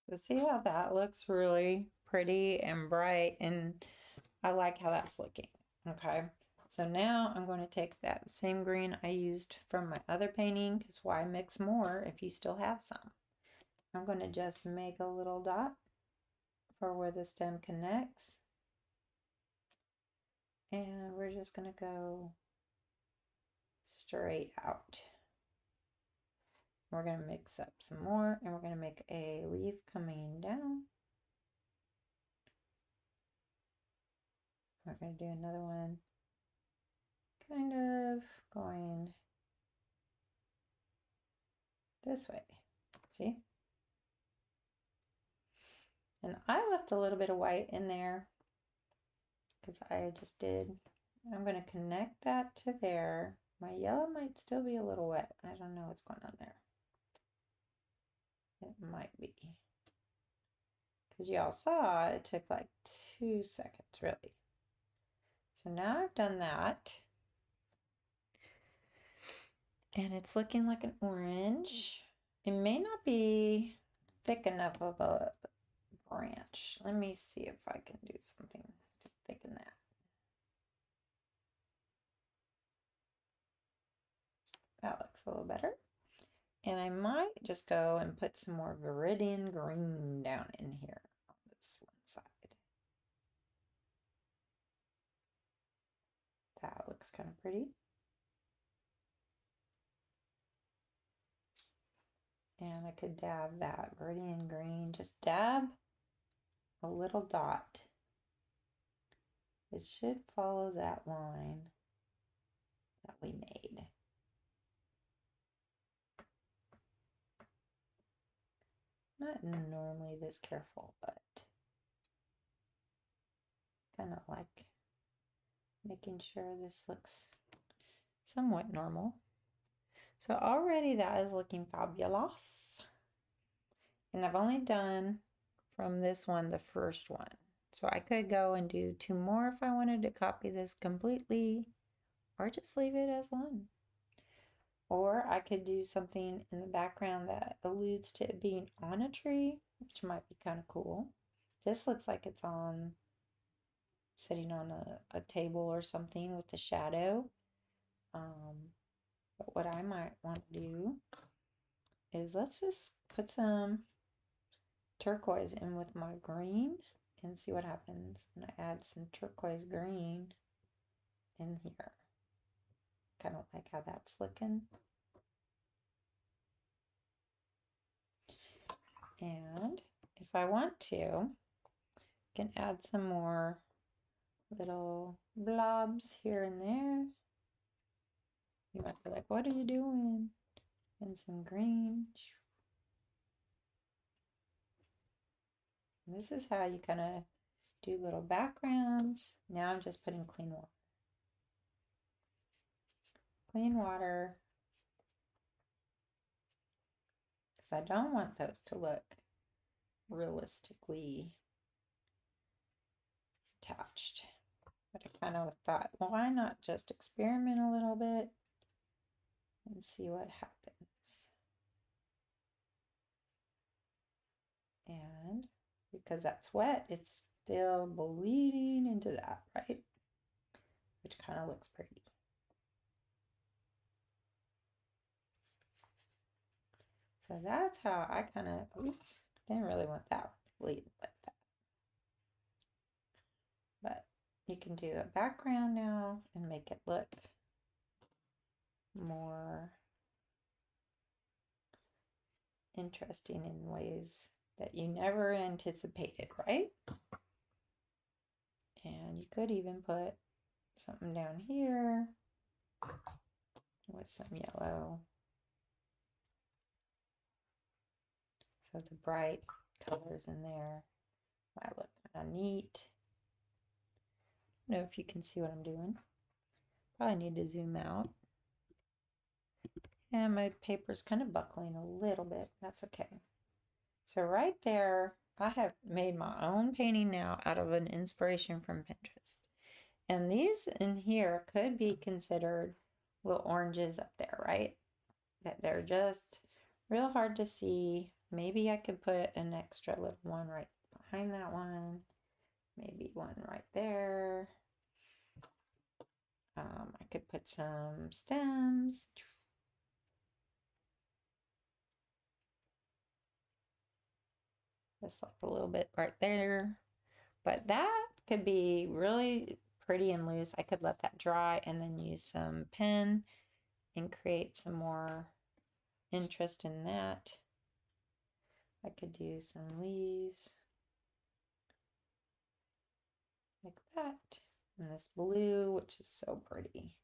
[SPEAKER 1] So see how that looks really pretty and bright, and I like how that's looking. Okay, so now I'm going to take that same green I used from my other painting, because why mix more if you still have some? I'm going to just make a little dot for where the stem connects, and we're just going to go straight out. We're going to mix up some more, and we're going to make a leaf coming down. We're going to do another one kind of going this way. See? And I left a little bit of white in there because I just did. I'm going to connect that to there. My yellow might still be a little wet. I don't know what's going on there. It might be. Because y'all saw it took like 2 seconds, really. So now I've done that. And it's looking like an orange. It may not be thick enough of a branch. Let me see if I can do something to thicken that. That looks a little better. And I might just go and put some more Viridian green down in here on this one side. That looks kind of pretty. And I could dab that Viridian green, just dab a little dot. It should follow that line that we made. Not normally this careful, but kind of like making sure this looks somewhat normal. So already that is looking fabulous. And I've only done from this one the first one. So I could go and do 2 more if I wanted to copy this completely, or just leave it as one. Or I could do something in the background that alludes to it being on a tree, which might be kind of cool. This looks like it's on, sitting on a table or something with the shadow. But what I might want to do is let's just put some turquoise in with my green and see what happens when I add some turquoise green in here. Kind of like how that's looking. And if I want to, I can add some more little blobs here and there. You might be like, what are you doing? And some green. This is how you kind of do little backgrounds. Now I'm just putting clean water. Clean water. Because I don't want those to look realistically attached. But I kind of thought, well, why not just experiment a little bit and see what happens. And because that's wet, it's still bleeding into that, right? Which kind of looks pretty. So that's how I kind of, oops, didn't really want that one to bleed like that. But you can do a background now and make it look more interesting in ways that you never anticipated, right? And you could even put something down here with some yellow. So the bright colors in there might look kind of neat. I don't know if you can see what I'm doing. Probably need to zoom out. And my paper's kind of buckling a little bit. That's okay. So right there, I have made my own painting now out of an inspiration from Pinterest. And these in here could be considered little oranges up there, right? That they're just real hard to see. Maybe I could put an extra little one right behind that one. Maybe one right there. I could put some stems. Just like a little bit right there. But that could be really pretty and loose. I could let that dry and then use some pen and create some more interest in that. I could do some leaves like that. And this blue, which is so pretty.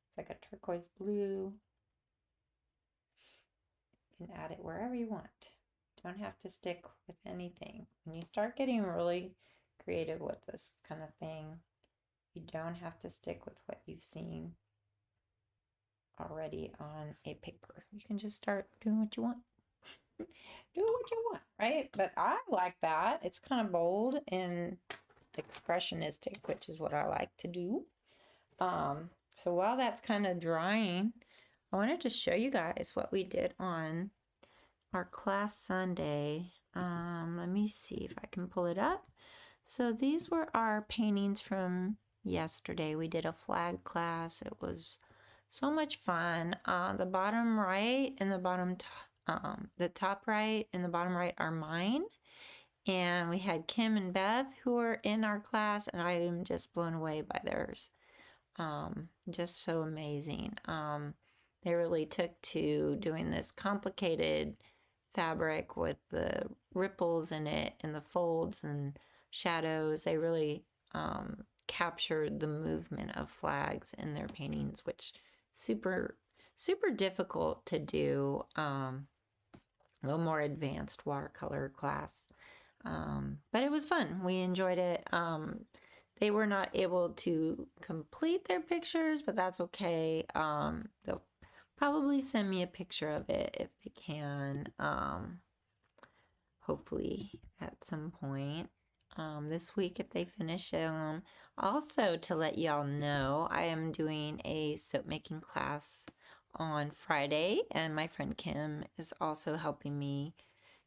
[SPEAKER 1] It's like a turquoise blue. You can add it wherever you want. Don't have to stick with anything. When you start getting really creative with this kind of thing, you don't have to stick with what you've seen already on a paper. You can just start doing what you want. Do what you want, right? But I like that. It's kind of bold and expressionistic, which is what I like to do. So while that's kind of drying, I wanted to show you guys what we did on our class Sunday. Let me see if I can pull it up. So these were our paintings from yesterday. We did a flag class. It was so much fun. The bottom right and the top right and the bottom right are mine. And we had Kim and Beth who were in our class, and I am just blown away by theirs. Just so amazing. They really took to doing this complicated fabric with the ripples in it and the folds and shadows. They really captured the movement of flags in their paintings, which super difficult to do. A little more advanced watercolor class, but it was fun. We enjoyed it. They were not able to complete their pictures, but that's okay. They'll probably send me a picture of it if they can, hopefully at some point this week if they finish them. Also, to let y'all know, I am doing a soap making class on Friday, and my friend Kim is also helping me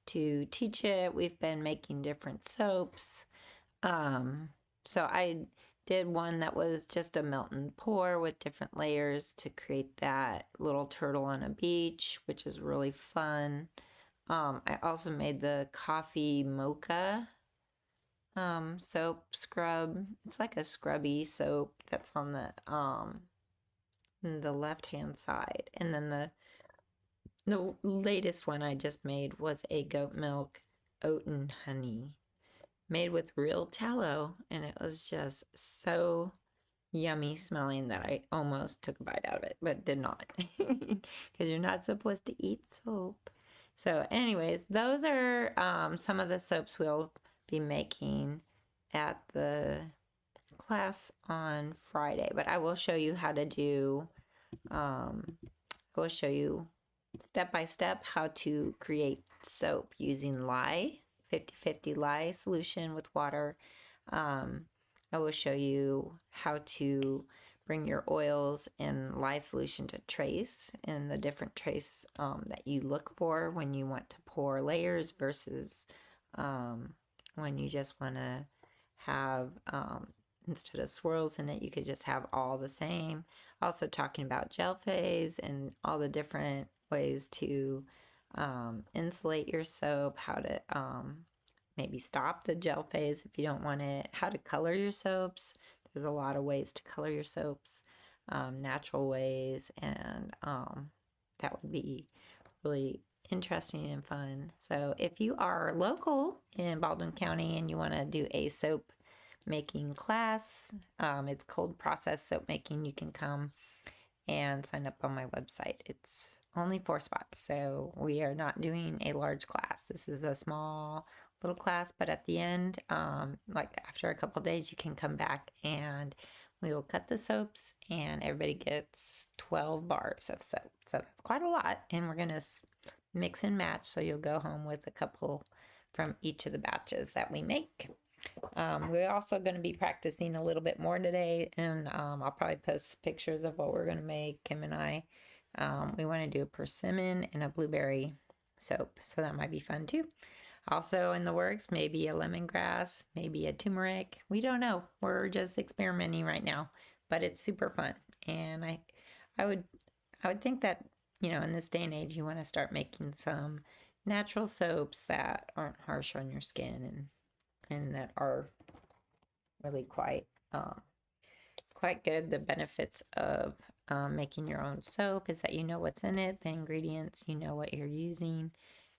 [SPEAKER 1] to teach it. We've been making different soaps. So I did one that was just a melt and pour with different layers to create that little turtle on a beach, which is really fun. I also made the coffee mocha soap scrub. It's like a scrubby soap that's on the left-hand side. And then the latest one I just made was a goat milk oat and honey made with real tallow, and it was just so yummy smelling that I almost took a bite out of it, but did not, because you're not supposed to eat soap. So anyways, those are some of the soaps we'll be making at the class on Friday, but I will show you how to do, I will show you step by step how to create soap using lye, 50-50 lye solution with water. I will show you how to bring your oils and lye solution to trace and the different trace that you look for when you want to pour layers versus when you just want to have, instead of swirls in it, you could just have all the same. Also talking about gel phase and all the different ways to insulate your soap, how to maybe stop the gel phase if you don't want it, how to color your soaps. There's a lot of ways to color your soaps, natural ways, and that would be really interesting and fun. So if you are local in Baldwin County and you want to do a soap making class, it's cold process soap making, you can come and sign up on my website. It's only 4 spots, so we are not doing a large class. This is a small little class, but at the end, like after a couple days, you can come back and we will cut the soaps and everybody gets 12 bars of soap. So that's quite a lot, and we're gonna mix and match, so you'll go home with a couple from each of the batches that we make. We're also going to be practicing a little bit more today, and I'll probably post pictures of what we're going to make, Kim and I. We want to do a persimmon and a blueberry soap, so that might be fun too. Also in the works, maybe a lemongrass, maybe a turmeric. We don't know. We're just experimenting right now, but it's super fun. And I would think that, you know, in this day and age, you want to start making some natural soaps that aren't harsh on your skin and that are really quite good. The benefits of making your own soap is that you know what's in it, the ingredients, you know what you're using,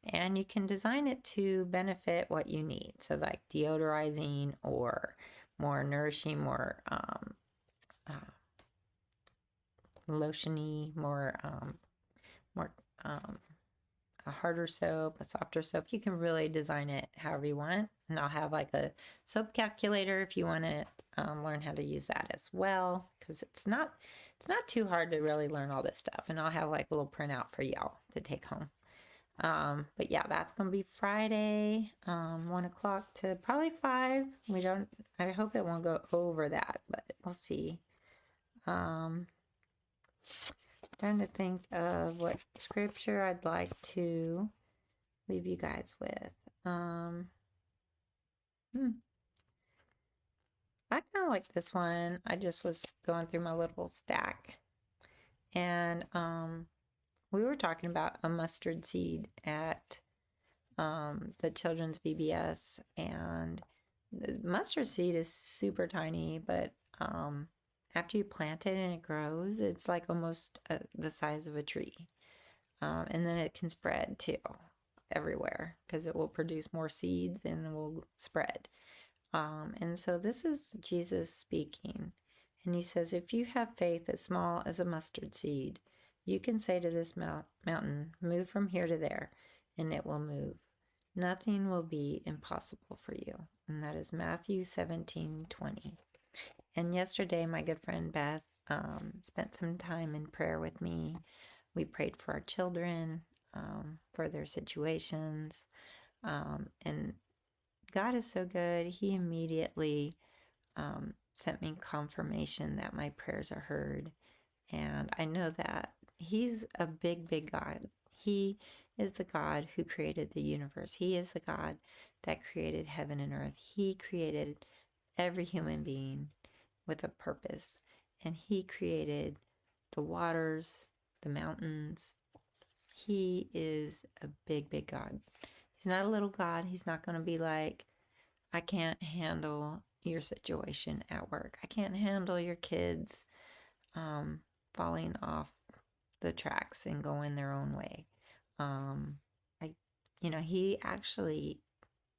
[SPEAKER 1] and you can design it to benefit what you need. So like deodorizing or more nourishing, more lotiony, more a harder soap, a softer soap. You can really design it however you want. And I'll have like a soap calculator if you want to learn how to use that as well, because it's not too hard to really learn all this stuff. And I'll have like a little printout for y'all to take home. But yeah, that's gonna be Friday, 1 o'clock to probably 5. I hope it won't go over that, but we'll see. Trying to think of what scripture I'd like to leave you guys with. I kind of like this one. I just was going through my little stack, and we were talking about a mustard seed at the children's VBS, and the mustard seed is super tiny, but after you plant it and it grows, it's like almost the size of a tree. And then it can spread too everywhere because it will produce more seeds and will spread. And so this is Jesus speaking. And he says, if you have faith as small as a mustard seed, you can say to this mountain, move from here to there, and it will move. Nothing will be impossible for you. And that is Matthew 17:20. And yesterday, my good friend Beth spent some time in prayer with me. We prayed for our children, for their situations. And God is so good. He immediately sent me confirmation that my prayers are heard. And I know that He's a big, big God. He is the God who created the universe. He is the God that created heaven and earth. He created every human being with a purpose. And He created the waters, the mountains. He is a big, big God. He's not a little God. He's not going to be like, I can't handle your situation at work. I can't handle your kids falling off the tracks and going their own way. He actually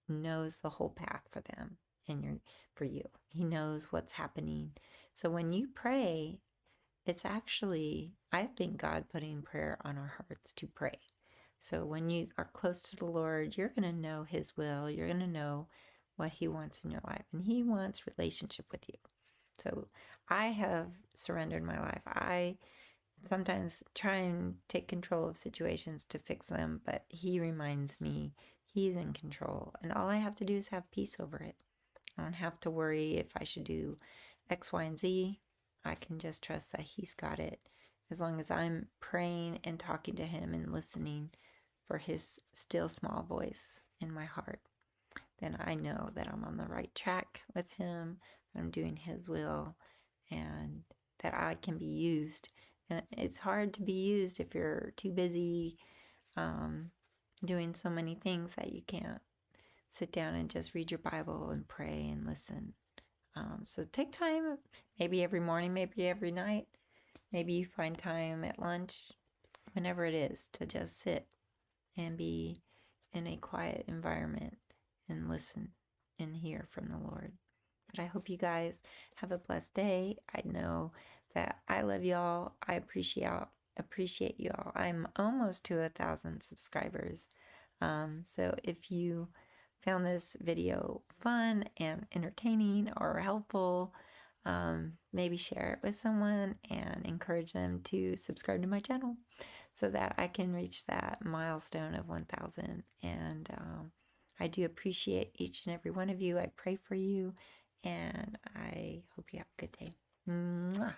[SPEAKER 1] knows the whole path for them and for you. He knows what's happening. So when you pray, it's actually, I think, God putting prayer on our hearts to pray. So when you are close to the Lord, you're going to know His will. You're going to know what He wants in your life. And He wants relationship with you. So I have surrendered my life. I sometimes try and take control of situations to fix them, but He reminds me He's in control. And all I have to do is have peace over it. I don't have to worry if I should do X, Y, and Z. I can just trust that He's got it. As long as I'm praying and talking to Him and listening for His still small voice in my heart, then I know that I'm on the right track with Him, that I'm doing His will, and that I can be used. And it's hard to be used if you're too busy doing so many things that you can't sit down and just read your Bible and pray and listen. So take time, maybe every morning, maybe every night. Maybe you find time at lunch, whenever it is, to just sit and be in a quiet environment and listen and hear from the Lord. But I hope you guys have a blessed day. I know that I love y'all. I appreciate y'all. I'm almost to 1,000 subscribers. So if you found this video fun and entertaining or helpful, maybe share it with someone and encourage them to subscribe to my channel so that I can reach that milestone of 1,000. And I do appreciate each and every one of you. I pray for you, and I hope you have a good day. Mwah.